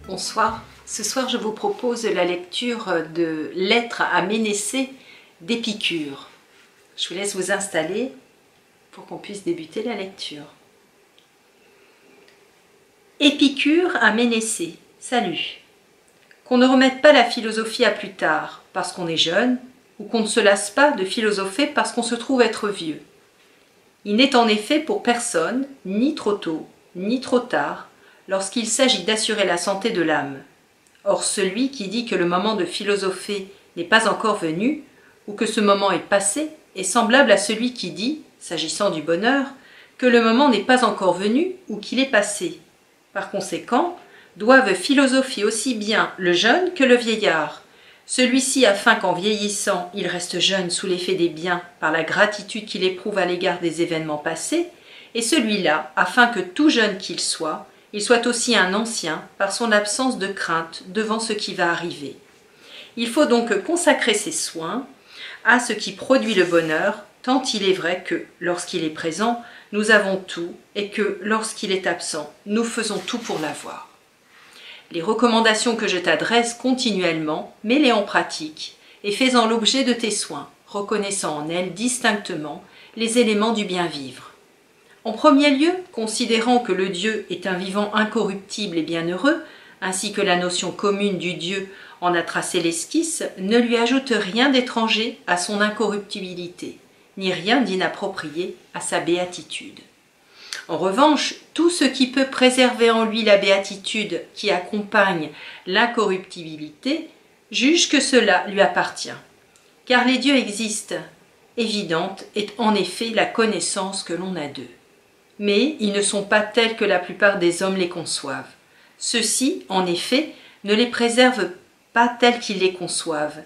Bonsoir. Ce soir, je vous propose la lecture de Lettres à Ménécée d'Épicure. Je vous laisse vous installer pour qu'on puisse débuter la lecture. Épicure à Ménécée. Salut. Qu'on ne remette pas la philosophie à plus tard, parce qu'on est jeune, ou qu'on ne se lasse pas de philosopher parce qu'on se trouve être vieux. Il n'est en effet pour personne, ni trop tôt, ni trop tard, lorsqu'il s'agit d'assurer la santé de l'âme. Or celui qui dit que le moment de philosopher n'est pas encore venu, ou que ce moment est passé, est semblable à celui qui dit, s'agissant du bonheur, que le moment n'est pas encore venu ou qu'il est passé. Par conséquent, doivent philosopher aussi bien le jeune que le vieillard, celui-ci afin qu'en vieillissant il reste jeune sous l'effet des biens par la gratitude qu'il éprouve à l'égard des événements passés, et celui-là afin que tout jeune qu'il soit, il soit aussi un ancien par son absence de crainte devant ce qui va arriver. Il faut donc consacrer ses soins à ce qui produit le bonheur, tant il est vrai que, lorsqu'il est présent, nous avons tout, et que, lorsqu'il est absent, nous faisons tout pour l'avoir. Les recommandations que je t'adresse continuellement, mets-les en pratique, et fais-en l'objet de tes soins, reconnaissant en elles distinctement les éléments du bien-vivre. En premier lieu, considérant que le Dieu est un vivant incorruptible et bienheureux, ainsi que la notion commune du Dieu en a tracé l'esquisse, ne lui ajoute rien d'étranger à son incorruptibilité, ni rien d'inapproprié à sa béatitude. En revanche, tout ce qui peut préserver en lui la béatitude qui accompagne l'incorruptibilité, juge que cela lui appartient. Car les dieux existent, évidente est en effet la connaissance que l'on a d'eux. Mais ils ne sont pas tels que la plupart des hommes les conçoivent. Ceux-ci, en effet, ne les préservent pas tels qu'ils les conçoivent.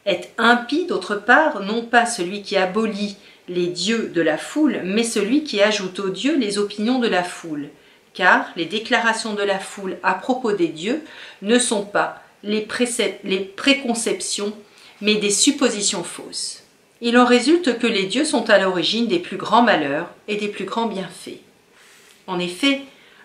Est impie, d'autre part, non pas celui qui abolit les dieux de la foule, mais celui qui ajoute aux dieux les opinions de la foule. Car les déclarations de la foule à propos des dieux ne sont pas les préconceptions, mais des suppositions fausses. Il en résulte que les dieux sont à l'origine des plus grands malheurs et des plus grands bienfaits. En effet,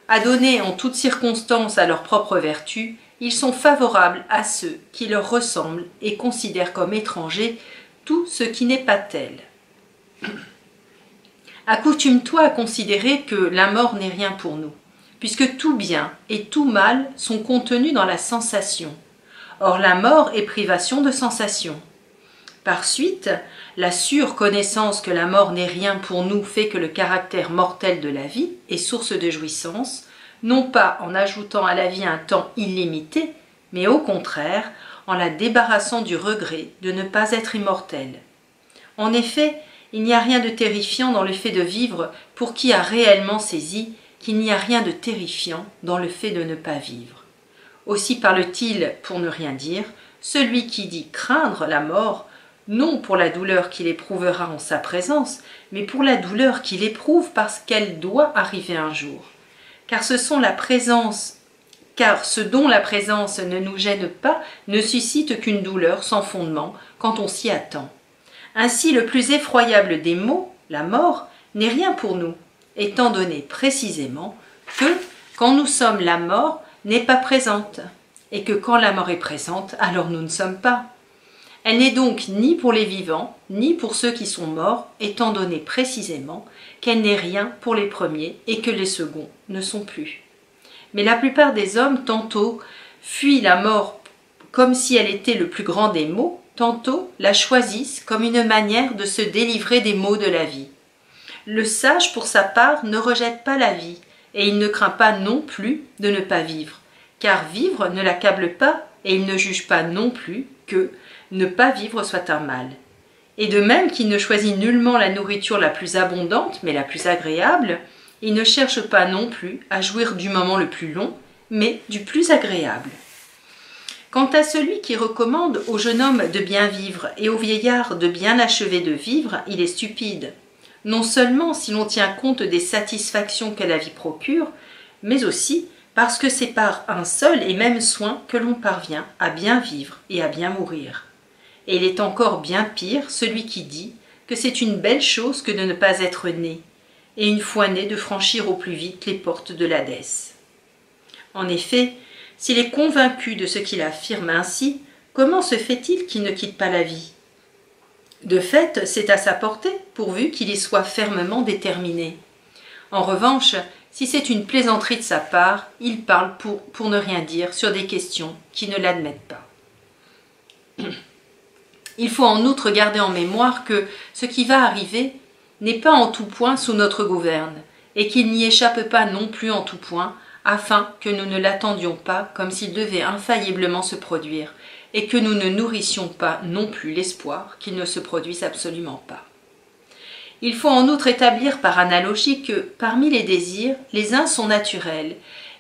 adonnés en toutes circonstances à leur propre vertu, ils sont favorables à ceux qui leur ressemblent et considèrent comme étranger tout ce qui n'est pas tel. Accoutume-toi à considérer que la mort n'est rien pour nous, puisque tout bien et tout mal sont contenus dans la sensation. Or la mort est privation de sensation. Par suite, la sûre connaissance que la mort n'est rien pour nous fait que le caractère mortel de la vie est source de jouissance, non pas en ajoutant à la vie un temps illimité, mais au contraire en la débarrassant du regret de ne pas être immortel. En effet, il n'y a rien de terrifiant dans le fait de vivre pour qui a réellement saisi qu'il n'y a rien de terrifiant dans le fait de ne pas vivre. Aussi parle-t-il, pour ne rien dire, celui qui dit craindre la mort, non pour la douleur qu'il éprouvera en sa présence, mais pour la douleur qu'il éprouve parce qu'elle doit arriver un jour. Car ce dont la présence ne nous gêne pas ne suscite qu'une douleur sans fondement quand on s'y attend. Ainsi, le plus effroyable des maux, la mort, n'est rien pour nous, étant donné précisément que, quand nous sommes, la mort n'est pas présente, et que quand la mort est présente, alors nous ne sommes pas. Elle n'est donc ni pour les vivants, ni pour ceux qui sont morts, étant donné précisément qu'elle n'est rien pour les premiers et que les seconds ne sont plus. Mais la plupart des hommes, tantôt, fuient la mort comme si elle était le plus grand des maux, tantôt la choisissent comme une manière de se délivrer des maux de la vie. Le sage, pour sa part, ne rejette pas la vie, et il ne craint pas non plus de ne pas vivre, car vivre ne l'accable pas, et il ne juge pas non plus que ne pas vivre soit un mal. Et de même qu'il ne choisit nullement la nourriture la plus abondante, mais la plus agréable, il ne cherche pas non plus à jouir du moment le plus long, mais du plus agréable. Quant à celui qui recommande au jeune homme de bien vivre et au vieillard de bien achever de vivre, il est stupide. Non seulement si l'on tient compte des satisfactions que la vie procure, mais aussi parce que c'est par un seul et même soin que l'on parvient à bien vivre et à bien mourir. Et il est encore bien pire celui qui dit que c'est une belle chose que de ne pas être né, et une fois né de franchir au plus vite les portes de l'Hadès. En effet, S'il est convaincu de ce qu'il affirme ainsi, comment se fait-il qu'il ne quitte pas la vie? De fait, c'est à sa portée, pourvu qu'il y soit fermement déterminé. En revanche, si c'est une plaisanterie de sa part, il parle pour ne rien dire sur des questions qui ne l'admettent pas. Il faut en outre garder en mémoire que ce qui va arriver n'est pas en tout point sous notre gouverne, et qu'il n'y échappe pas non plus en tout point, afin que nous ne l'attendions pas comme s'il devait infailliblement se produire, et que nous ne nourrissions pas non plus l'espoir qu'il ne se produise absolument pas. Il faut en outre établir par analogie que, parmi les désirs, les uns sont naturels,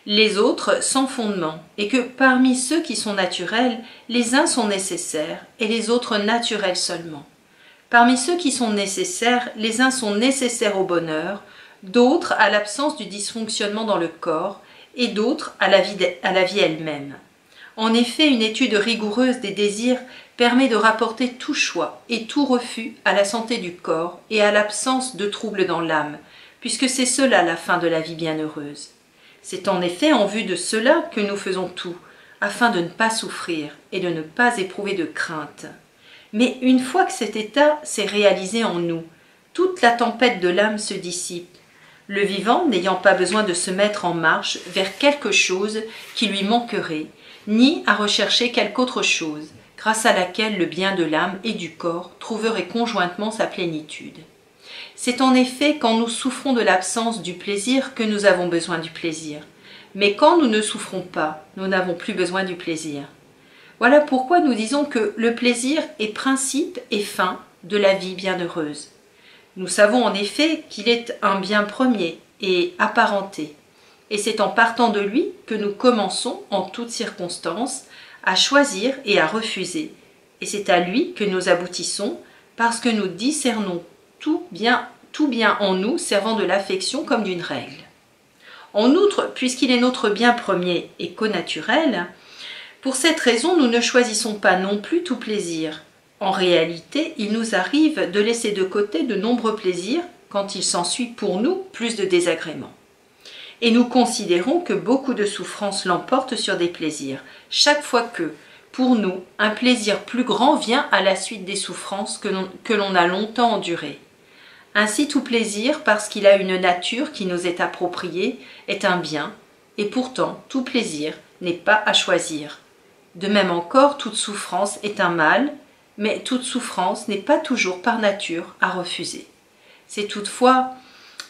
les autres sans fondement, et que parmi ceux qui sont naturels, les uns sont nécessaires et les autres naturels seulement. Parmi ceux qui sont nécessaires, les uns sont nécessaires au bonheur, d'autres à l'absence du dysfonctionnement dans le corps, et d'autres à la vie elle-même. En effet, une étude rigoureuse des désirs permet de rapporter tout choix et tout refus à la santé du corps et à l'absence de troubles dans l'âme, puisque c'est cela la fin de la vie bienheureuse. C'est en effet en vue de cela que nous faisons tout, afin de ne pas souffrir et de ne pas éprouver de crainte. Mais une fois que cet état s'est réalisé en nous, toute la tempête de l'âme se dissipe, le vivant n'ayant pas besoin de se mettre en marche vers quelque chose qui lui manquerait, ni à rechercher quelque autre chose, grâce à laquelle le bien de l'âme et du corps trouverait conjointement sa plénitude. C'est en effet quand nous souffrons de l'absence du plaisir que nous avons besoin du plaisir, mais quand nous ne souffrons pas, nous n'avons plus besoin du plaisir. Voilà pourquoi nous disons que le plaisir est principe et fin de la vie bienheureuse. Nous savons en effet qu'il est un bien premier et apparenté, et c'est en partant de lui que nous commençons, en toutes circonstances, à choisir et à refuser, et c'est à lui que nous aboutissons, parce que nous discernons tout bien en nous servant de l'affection comme d'une règle. En outre, puisqu'il est notre bien premier et connaturel, pour cette raison nous ne choisissons pas non plus tout plaisir. En réalité, il nous arrive de laisser de côté de nombreux plaisirs quand il s'ensuit pour nous plus de désagréments. Et nous considérons que beaucoup de souffrances l'emportent sur des plaisirs, chaque fois que, pour nous, un plaisir plus grand vient à la suite des souffrances que l'on a longtemps endurées. Ainsi tout plaisir, parce qu'il a une nature qui nous est appropriée, est un bien, et pourtant tout plaisir n'est pas à choisir. De même encore, toute souffrance est un mal, mais toute souffrance n'est pas toujours par nature à refuser. C'est toutefois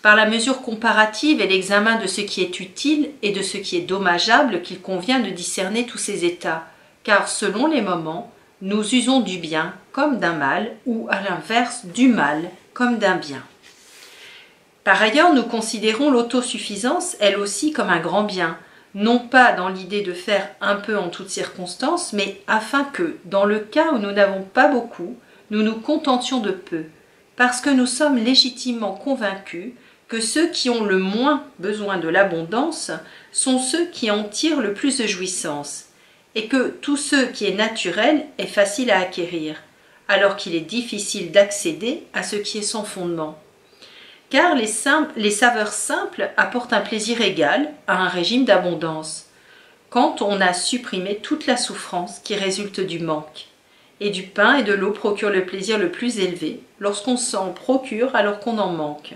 par la mesure comparative et l'examen de ce qui est utile et de ce qui est dommageable qu'il convient de discerner tous ces états, car selon les moments, nous usons du bien comme d'un mal, ou à l'inverse du mal comme d'un bien. Par ailleurs, nous considérons l'autosuffisance, elle aussi, comme un grand bien, non pas dans l'idée de faire un peu en toutes circonstances, mais afin que, dans le cas où nous n'avons pas beaucoup, nous nous contentions de peu, parce que nous sommes légitimement convaincus que ceux qui ont le moins besoin de l'abondance sont ceux qui en tirent le plus de jouissance, et que tout ce qui est naturel est facile à acquérir, alors qu'il est difficile d'accéder à ce qui est sans fondement. Car les saveurs simples apportent un plaisir égal à un régime d'abondance, quand on a supprimé toute la souffrance qui résulte du manque. Et du pain et de l'eau procurent le plaisir le plus élevé lorsqu'on s'en procure alors qu'on en manque.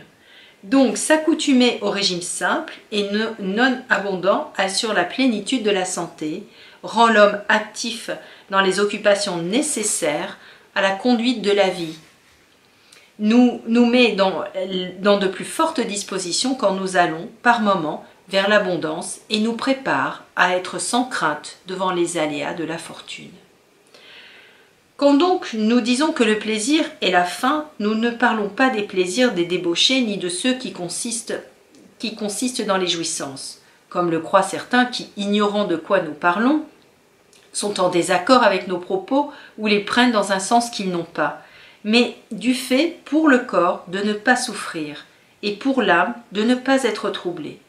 Donc s'accoutumer au régime simple et non abondant assure la plénitude de la santé, rend l'homme actif dans les occupations nécessaires à la conduite de la vie, nous met dans de plus fortes dispositions quand nous allons, par moments, vers l'abondance et nous prépare à être sans crainte devant les aléas de la fortune. Quand donc nous disons que le plaisir est la fin, nous ne parlons pas des plaisirs des débauchés ni de ceux qui consistent dans les jouissances, comme le croient certains qui, ignorant de quoi nous parlons, sont en désaccord avec nos propos ou les prennent dans un sens qu'ils n'ont pas, mais du fait pour le corps de ne pas souffrir et pour l'âme de ne pas être troublée.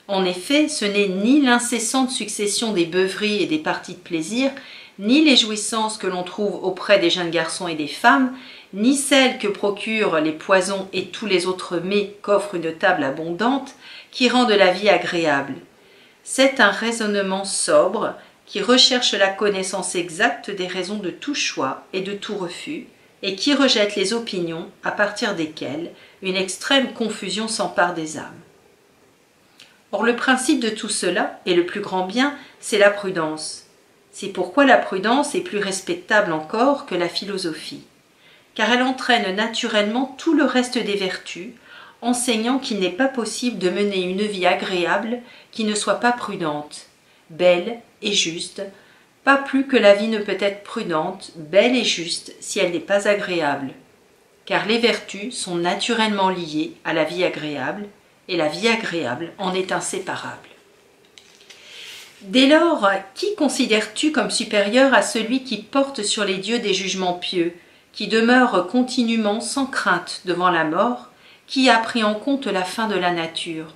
En effet, ce n'est ni l'incessante succession des beuveries et des parties de plaisir, ni les jouissances que l'on trouve auprès des jeunes garçons et des femmes, ni celles que procurent les poisons et tous les autres mets qu'offre une table abondante, qui rendent la vie agréable. C'est un raisonnement sobre qui recherche la connaissance exacte des raisons de tout choix et de tout refus, et qui rejette les opinions à partir desquelles une extrême confusion s'empare des âmes. Or le principe de tout cela, et le plus grand bien, c'est la prudence. C'est pourquoi la prudence est plus respectable encore que la philosophie, car elle entraîne naturellement tout le reste des vertus, enseignant qu'il n'est pas possible de mener une vie agréable qui ne soit pas prudente, belle et juste, pas plus que la vie ne peut être prudente, belle et juste si elle n'est pas agréable, car les vertus sont naturellement liées à la vie agréable, et la vie agréable en est inséparable. Dès lors, qui considères-tu comme supérieur à celui qui porte sur les dieux des jugements pieux, qui demeure continuellement sans crainte devant la mort, qui a pris en compte la fin de la nature?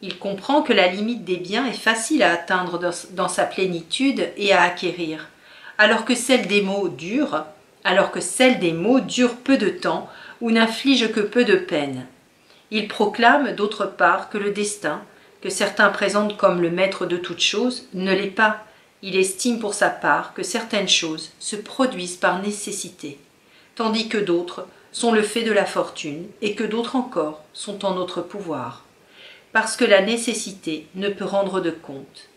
Il comprend que la limite des biens est facile à atteindre dans sa plénitude et à acquérir, alors que celle des maux dure peu de temps ou n'inflige que peu de peine. Il proclame d'autre part que le destin, que certains présentent comme le maître de toutes choses, ne l'est pas. Il estime pour sa part que certaines choses se produisent par nécessité, tandis que d'autres sont le fait de la fortune et que d'autres encore sont en notre pouvoir, parce que la nécessité ne peut rendre de compte.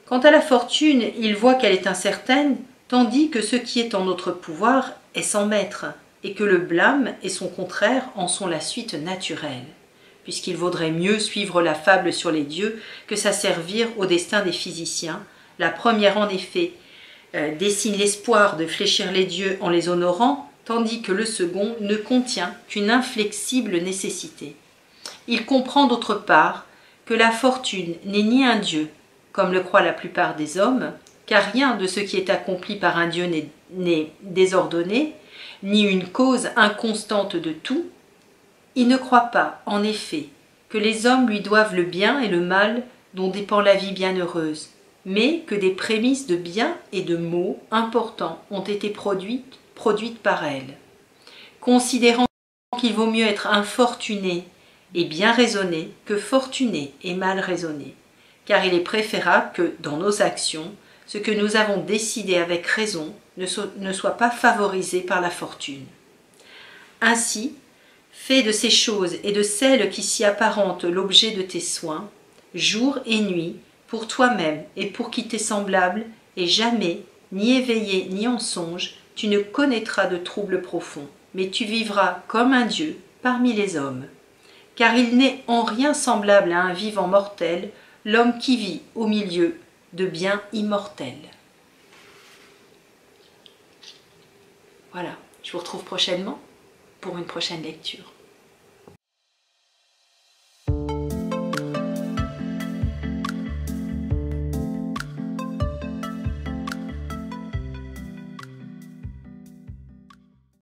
Quant à la fortune, il voit qu'elle est incertaine, tandis que ce qui est en notre pouvoir est sans maître, et que le blâme et son contraire en sont la suite naturelle, puisqu'il vaudrait mieux suivre la fable sur les dieux que s'asservir au destin des physiciens. La première, en effet, dessine l'espoir de fléchir les dieux en les honorant, tandis que le second ne contient qu'une inflexible nécessité. Il comprend d'autre part que la fortune n'est ni un dieu, comme le croient la plupart des hommes, car rien de ce qui est accompli par un dieu n'est désordonné, ni une cause inconstante de tout. Il ne croit pas, en effet, que les hommes lui doivent le bien et le mal dont dépend la vie bienheureuse, mais que des prémices de bien et de maux importants ont été produites par elle. Considérant qu'il vaut mieux être infortuné et bien raisonné que fortuné et mal raisonné, car il est préférable que, dans nos actions, ce que nous avons décidé avec raison ne soit pas favorisé par la fortune. Ainsi, fais de ces choses et de celles qui s'y apparentent l'objet de tes soins, jour et nuit, pour toi-même et pour qui t'est semblable, et jamais, ni éveillé ni en songe, tu ne connaîtras de troubles profonds, mais tu vivras comme un Dieu parmi les hommes. Car il n'est en rien semblable à un vivant mortel, l'homme qui vit au milieu de biens immortels. Voilà, je vous retrouve prochainement pour une prochaine lecture.